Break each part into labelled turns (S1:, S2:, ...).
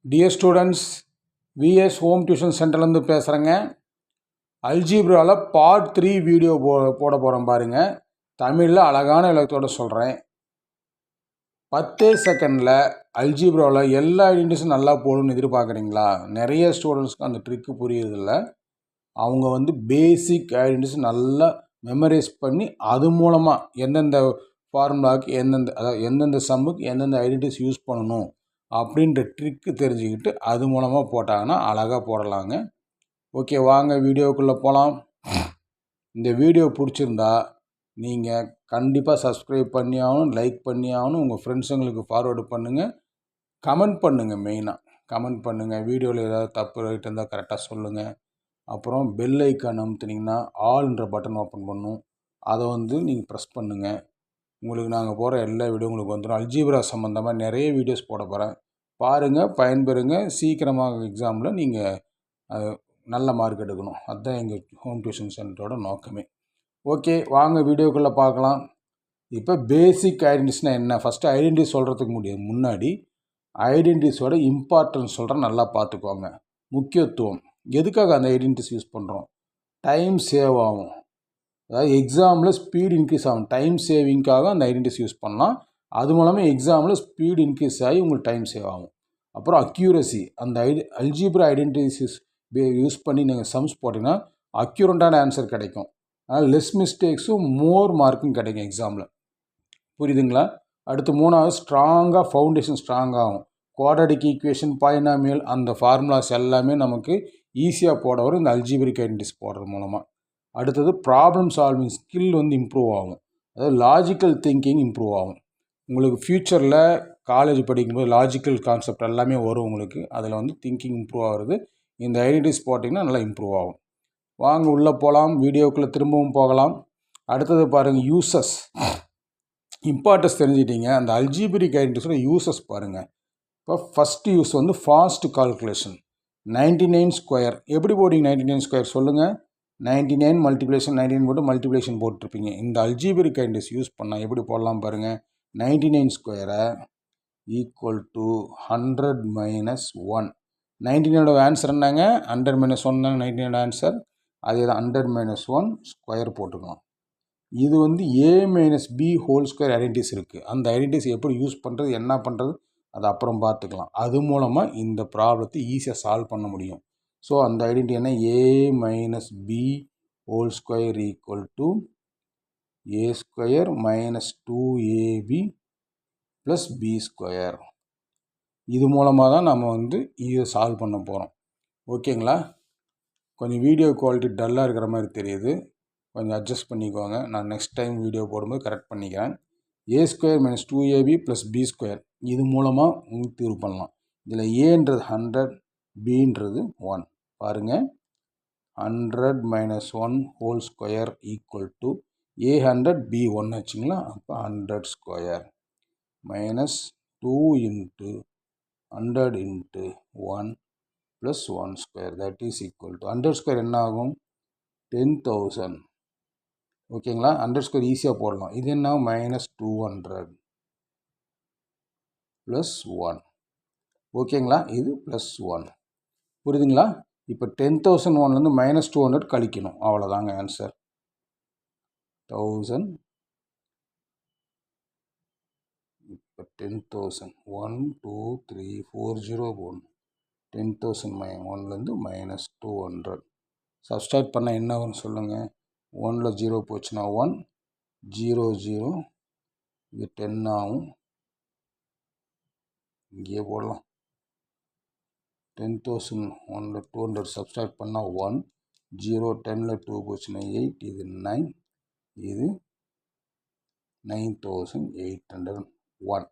S1: Dear students, VS home tuition சென்டர்லேருந்து பேசுகிறேங்க. அல்ஜீப்ராவில் part 3 video போட போகிறோம் பாருங்கள். தமிழில் அழகான விளக்கத்தோடு சொல்கிறேன். 10 செகண்டில் அல்ஜீப்ராவில் எல்லா ஐடென்டிஸும் நல்லா போடணும்னு எதிர்பார்க்குறீங்களா? நிறைய ஸ்டூடெண்ட்ஸ்க்கு அந்த ட்ரிக்கு புரியுறதில்ல. அவங்க பேசிக் ஐடென்டிஸ் நல்லா மெமரைஸ் பண்ணி அது மூலமாக எந்தெந்த ஃபார்முலாவுக்கு எந்தெந்த சம்முக்கு எந்தெந்த ஐடென்டிஸ் யூஸ் பண்ணணும் அப்படின்ற ட்ரிக்கு தெரிஞ்சுக்கிட்டு அது மூலமாக போட்டாங்கன்னா அழகாக போடலாங்க. ஓகே, வாங்க வீடியோக்குள்ளே போகலாம். இந்த வீடியோ பிடிச்சிருந்தா நீங்கள் கண்டிப்பாக சப்ஸ்கிரைப் பண்ணி ஆகணும், லைக் பண்ணி ஆகணும், உங்கள் ஃப்ரெண்ட்ஸுங்களுக்கு ஃபார்வேர்டு பண்ணுங்கள், கமெண்ட் பண்ணுங்கள். மெயினாக கமெண்ட் பண்ணுங்கள். வீடியோவில் ஏதாவது தப்பு ரைட் இருந்தால் கரெக்டாக சொல்லுங்கள். அப்புறம் பெல் ஐக்கான் அமுத்துனீங்கன்னா ஆல்ன்ற பட்டன் ஓப்பன் பண்ணும். அதை நீங்கள் ப்ரெஸ் பண்ணுங்கள். உங்களுக்கு நாங்கள் போகிற எல்லா வீடியோ உங்களுக்கு வந்துடும். அல்ஜீப்ரா சம்மந்தமாக நிறைய வீடியோஸ் போட போகிறேன். பாருங்கள், பயன்பெறுங்க. சீக்கிரமாக எக்ஸாமில் நீங்கள் நல்ல மார்க் எடுக்கணும். அதுதான் எங்கள் ஹோம் டியூஷன் சென்டரோட நோக்கமே. ஓகே, வாங்க வீடியோக்குள்ளே பார்க்கலாம். இப்போ பேசிக் ஐடென்டிஸ்னால் என்ன? ஃபஸ்ட்டு ஐடென்டிட்டி சொல்கிறதுக்கு முன்னாடி ஐடென்டிஸோட இம்பார்ட்டன்ஸ் சொல்கிறேன், நல்லா பார்த்துக்கோங்க. முக்கியத்துவம், எதுக்காக அந்த ஐடென்டிஸ் யூஸ் பண்ணுறோம்? டைம் சேவ் ஆகும். அதாவது எக்ஸாமில் ஸ்பீடு இன்க்ரீஸ் ஆகும். டைம் சேவிங்காக அந்த ஐடென்டிஸ் யூஸ் பண்ணலாம். அது மூலமாக எக்ஸாமில் ஸ்பீடு இன்க்ரீஸ் ஆகி உங்களுக்கு டைம் சேவ் ஆகும். அப்புறம் அக்யூரசி, அந்த அல்ஜீப்ரா ஐடென்டிஸ் யூஸ் பண்ணி நீங்கள் சம்ஸ் போட்டிங்கன்னா அக்யூரண்டான ஆன்சர் கிடைக்கும். அதனால் லெஸ் மிஸ்டேக்ஸும் மோர் மார்க்கும் கிடைக்கும் எக்ஸாமில். புரியுதுங்களா? அடுத்து மூணாவது, ஸ்ட்ராங்காக ஃபவுண்டேஷன் ஸ்ட்ராங்காகும். குவாட்ரடிக் ஈக்குவேஷன், பாலினாமியல், அந்த ஃபார்முலாஸ் எல்லாமே நமக்கு ஈஸியாக போட வரும் இந்த அல்ஜீப்ரிக் ஐடென்டிஸ் போடுறது மூலமாக. அடுத்தது ப்ராப்ளம் சால்விங் ஸ்கில் இம்ப்ரூவ் ஆகும். அதாவது லாஜிக்கல் திங்கிங் இம்ப்ரூவ் ஆகும். உங்களுக்கு ஃப்யூச்சரில் காலேஜ் படிக்கும்போது லாஜிக்கல் கான்செப்ட் எல்லாமே வரும் உங்களுக்கு. அதில் திங்கிங் இம்ப்ரூவ் ஆகிறது இந்த ஐடென்டிஸ் போட்டிங்கன்னா நல்லா இம்ப்ரூவ் ஆகும். வாங்க உள்ளே போகலாம், வீடியோக்குள்ளே திரும்பவும் போகலாம். அடுத்தது பாருங்கள், யூசஸ். இம்பார்ட்டன்ஸ் தெரிஞ்சுக்கிட்டீங்க. அந்த அல்ஜீப்ரிக் ஐடென்டிஸோட யூசஸ் பாருங்கள். இப்போ first use fast calculation. 99 square எப்படி போட்டிங்க? 99 ஸ்கொயர் சொல்லுங்கள். 99 மல்டிப்ளேஷன் 99 போட்டு மல்டிப்ளேஷன் போட்டிருப்பீங்க. இந்த அல்ஜீப்ரிக் ஐடென்டிஸ் யூஸ் பண்ணால் எப்படி போடலாம் பாருங்கள். 99 ஸ்கொயரை ஈக்குவல் டு 100 மைனஸ் 1. 99ஓட ஆன்சர் என்னங்க? 100 மைனஸ் 1 தாங்க 99ஓட ஆன்சர். அதே தான் 100 மைனஸ் 1 ஸ்கொயர் போட்டுக்கலாம். இது A minus B whole square identities இருக்குது. அந்த ஐடென்டிஸ் எப்படி யூஸ் பண்ணுறது, என்ன பண்ணுறது, அது அப்புறம் பார்த்துக்கலாம். அது மூலமாக இந்த ப்ராப்ளத்தை ஈஸியாக சால்வ் பண்ண முடியும். ஸோ அந்த ஐடென்டிட்டி என்ன? A minus B whole square equal to A square minus 2ab plus B square. இது மூலமாக தான் நம்ம இதை சால்வ் பண்ண போகிறோம். ஓகேங்களா? கொஞ்சம் வீடியோ குவாலிட்டி டல்லாக இருக்கிற மாதிரி தெரியுது, கொஞ்சம் அட்ஜஸ்ட் பண்ணிக்கோங்க. நான் நெக்ஸ்ட் டைம் வீடியோ போடும்போது கரெக்ட் பண்ணிக்கிறேன். A square minus 2ab plus B square, இது மூலமாக தீர்வு பண்ணலாம். இதில் ஏன்றது 100, பின்றது 1. பாருங்கள், 100 minus 1 whole square equal to A 100 B 1 வச்சுங்களா. அப்போ 100 square minus 2 into 100 into 1 plus 1 square, that is equal to 100 square என்ன ஆகும்? 10,000. ஓகேங்களா? 100 ஸ்கொயர் ஈஸியாக போடலாம். இது என்ன? Minus 200 plus 1. ஓகேங்களா? இது ப்ளஸ் 1. புரியுதுங்களா? இப்போ 10,001 மைனஸ் 200 கழிக்கணும். அவ்வளோதாங்க ஆன்சர். 1000. இப்போ 10,000 1 2 3 4 0 1. 10,000 1லேருந்து மைனஸ் 200 சப்ஸ்ட்ராக்ட் பண்ணால் என்ன ஆகும்னு சொல்லுங்கள். 1ல் 0 போச்சுன்னா 1, 0 0, இது 10 ஆகும். இங்கேயே போடலாம். 10,001ல் 200 சப்ஸ்ட்ராக்ட் பண்ணால் 1, 0, 10ல் 2 போச்சுன்னா 8, இது 9, இது 9,801.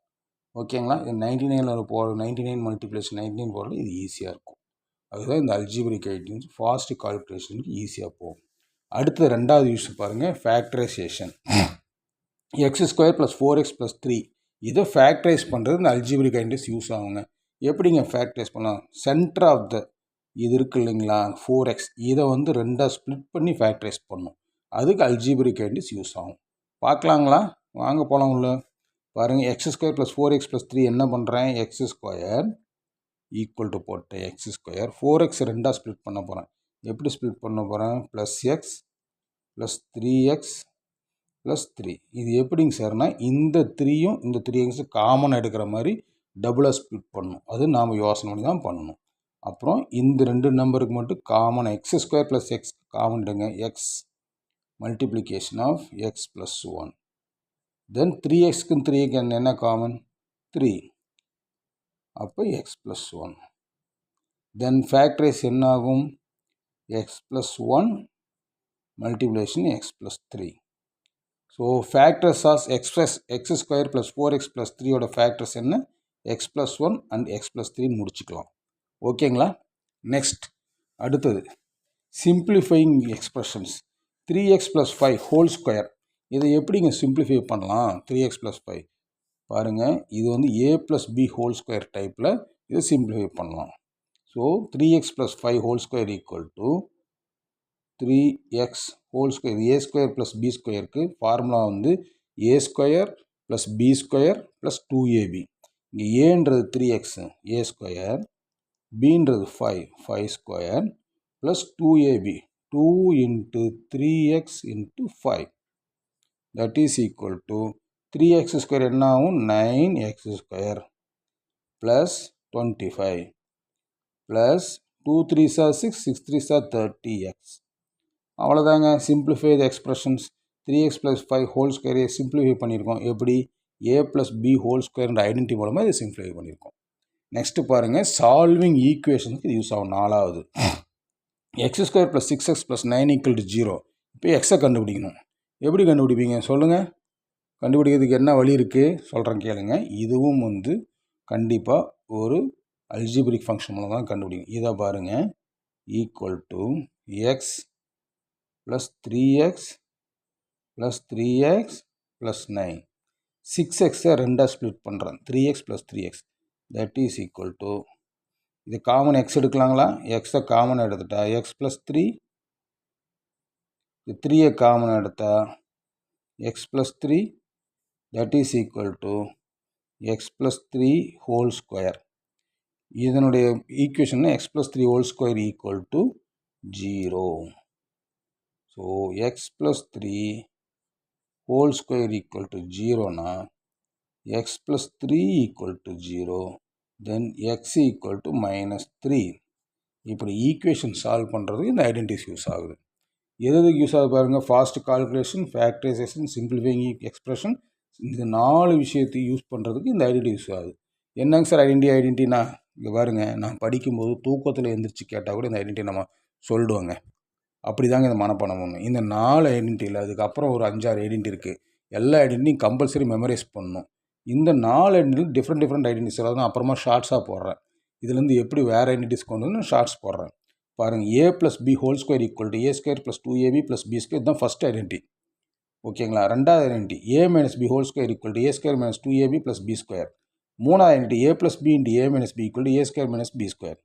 S1: ஓகேங்களா? இது 99ல் போட 99 மல்டிப்ளேஷன் 99 போடுறது இது ஈஸியாக இருக்கும். அதுதான் இந்த அல்ஜீப்ரிக் ஐடென்டிஸ் ஃபாஸ்ட் கால்குலேஷனுக்கு ஈஸியாக போகும். அடுத்து ரெண்டாவது யூஸ் பாருங்கள், factorisation. X square plus 4x plus 3, இதை ஃபேக்டரைஸ் பண்ணுறது இந்த அல்ஜீப்ரிக் ஐடென்டிஸ் யூஸ் ஆகுங்க. எப்படிங்க ஃபேக்டரைஸ் பண்ணலாம்? சென்டர் ஆஃப் த இது இருக்குது இல்லைங்களா, 4x, இதை 2ஆக ஸ்ப்ளிட் பண்ணி ஃபேக்டரைஸ் பண்ணும். அதுக்கு அல்ஜீப்ரிக் ஐடென்டிஸ் யூஸ் ஆகும். பார்க்கலாங்களா? வாங்க போகலாம் உள்ள. பாருங்கள், X square plus 4x plus 3 என்ன பண்ணுறேன்? எக்ஸ் ஸ்கொயர் ஈக்குவல் டு போட்ட எக்ஸ் ஸ்கொயர் 4x ரெண்டாக ஸ்ப்ளிட் பண்ண போகிறேன். எப்படி ஸ்ப்ளிட் பண்ண போகிறேன்? Plus X plus 3x plus 3. இது எப்படிங்க சார்னா இந்த 3யும் இந்த 3x காமனாக எடுக்கிற மாதிரி டபுளாக ஸ்ப்ளிட் பண்ணணும். அது நாம் யோசனை பண்ணி தான் பண்ணணும். அப்புறம் இந்த ரெண்டு நம்பருக்கு மட்டும் common X square plus X common எடுங்க. X multiplication of X plus 1. Then 3xக்கு 3க்கு என்ன காமன்? 3. அப்போ எக்ஸ் ப்ளஸ் 1. தென் ஃபேக்டரைஸ் என்ன ஆகும்? X plus 1 multiplication x plus 3. So factors of x square plus 4x plus 3யோட ஃபேக்டர்ஸ் என்ன? X plus 1 and x plus 3 முடிச்சுக்கலாம். ஓகேங்களா? நெக்ஸ்ட் அடுத்தது simplifying expressions. 3x plus 5 whole square. இதை எப்படிங்க சிம்பிளிஃபை பண்ணலாம்? 3x ப்ளஸ் 5 பாருங்கள், இது வந்து a plus b whole square டைப்பில் இதை சிம்பிளிஃபை பண்ணலாம். So 3x plus 5 whole square equal to 3x whole square. A square plus b ஸ்கொயருக்கு ஃபார்முலா வந்து a square plus B square plus 2ab. இங்கே ஏன்றது 3x ஏ ஸ்கொயர், பின்றது 5 square plus 2ab 2 into 3x into 5 that is equal to 3x square என்ன ஆகும்? 9x square plus 25 plus 2 3s are 6 6 3s are 30x. அவ்வளோதாங்க. Simplify the expressions. 3x plus 5 whole ஸ்கொயரை simplify பண்ணியிருக்கோம். எப்படி? a plus b whole ஸ்கொயர்ன்ற identity மூலமாக இதை simplify பண்ணியிருக்கோம். நெக்ஸ்ட்டு பாருங்கள், சால்விங் ஈக்குவேஷனுக்கு இது யூஸ் ஆகும். 4வது X square plus 6x plus 9 equal to 0. இப்போ எக்ஸை கண்டுபிடிக்கணும். எப்படி கண்டுபிடிப்பீங்க சொல்லுங்கள்? கண்டுபிடிக்கிறதுக்கு என்ன வழி இருக்குது சொல்கிறேன் கேளுங்க. இதுவும் வந்து கண்டிப்பாக ஒரு அல்ஜிப்ரிக் ஃபங்க்ஷன் மூலம் தான் கண்டுபிடிக்கும். இதை பாருங்கள், equal to x plus 3x plus 3x plus 9. 6xை ரெண்டாக ஸ்ப்ளிட் பண்ணுறேன். 3x plus 3x that is equal to, இது காமன் எக்ஸ் எடுக்கலாங்களா? எக்ஸை காமன் எடுத்துட்டா எக்ஸ் ப்ளஸ் 3, இது 3யை காமன் எடுத்தா x plus 3 that is equal to x plus 3 whole square. இதனுடைய equation x plus 3 whole square equal to 0. So x plus 3 whole square equal to 0னா X plus 3 equal to 0, then X equal to -3. இப்படி equation solve பண்ணுறதுக்கு இந்த identities use ஆகுது. எதுக்கு use ஆகுது பாருங்கள்? Fast calculation, factorisation, simplifying expression. இந்த 4 விஷயத்தையும் யூஸ் பண்ணுறதுக்கு இந்த ஐடென்டிட்டி யூஸ் ஆகுது. என்னங்க சார் ஐடென்டிட்டினா? இங்கே பாருங்கள், நான் படிக்கும்போது தூக்கத்தில் எழுந்திரிச்சு கேட்டால் கூட இந்த ஐடென்டிட்டி நம்ம சொல்லிடுவோங்க. அப்படி தாங்க இந்த மனப்பாடம் பண்ணணும். இந்த 4 ஐடென்டிட்டியில் அதுக்கப்புறம் ஒரு 5-6 ஐடென்டிட்டி இருக்குது. எல்லா ஐடென்டிட்டியும் கம்பல்சரி மெமரைஸ் பண்ணணும். இந்த 4 ஐடென்டிட்டி டிஃப்ரெண்ட் ஐடென்டிட்டிஸ். அதாவது நான் அப்புறமா ஷார்ட்ஸாக போடுறேன். இதுலேருந்து எப்படி வேறு ஐடென்டிட்டிஸ் கொண்டு வந்து ஷார்ட்ஸ் போடுறேன் பாருங்கள். a plus b whole square equal to A square plus 2ab plus B square. இதுதான் ஃபஸ்ட் ஐடென்டிட்டி. ஓகேங்களா? ரெண்டாவது identity a minus B whole square equal to A square minus 2ab plus B square. மூணாவது identity a plus b into a minus b equal to A square minus b square.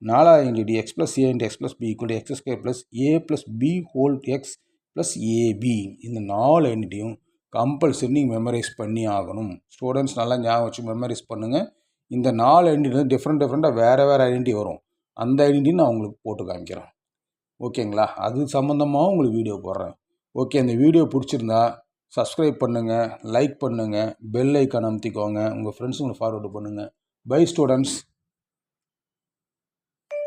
S1: நாலாவது identity x plus a into x plus b equal to x square plus a plus b whole X plus A B. இந்த 4 ஐடென்டிட்டியும் compulsory நீங்கள் memorise பண்ணி ஆகணும். Students நல்லா ஞாபகம் வச்சு memorise பண்ணுங்கள். இந்த 4 ஐடென்டிட்டி டிஃப்ரெண்ட்டாக வேறு ஐடென்டிட்டி வரும். அந்த ஐடென்டிட்டி நான் உங்களுக்கு போட்டு காமிக்கிறேன். ஓகேங்களா? அது சம்மந்தமாக உங்களுக்கு வீடியோ போடுறேன். ஓகே, இந்த வீடியோ பிடிச்சிருந்தா சப்ஸ்கிரைப் பண்ணுங்கள், லைக் பண்ணுங்கள், பெல் ஐக்கான் அமுத்திக்கோங்க, உங்கள் ஃப்ரெண்ட்ஸுங்களுக்கு ஃபார்வர்டு பண்ணுங்கள். Bye students.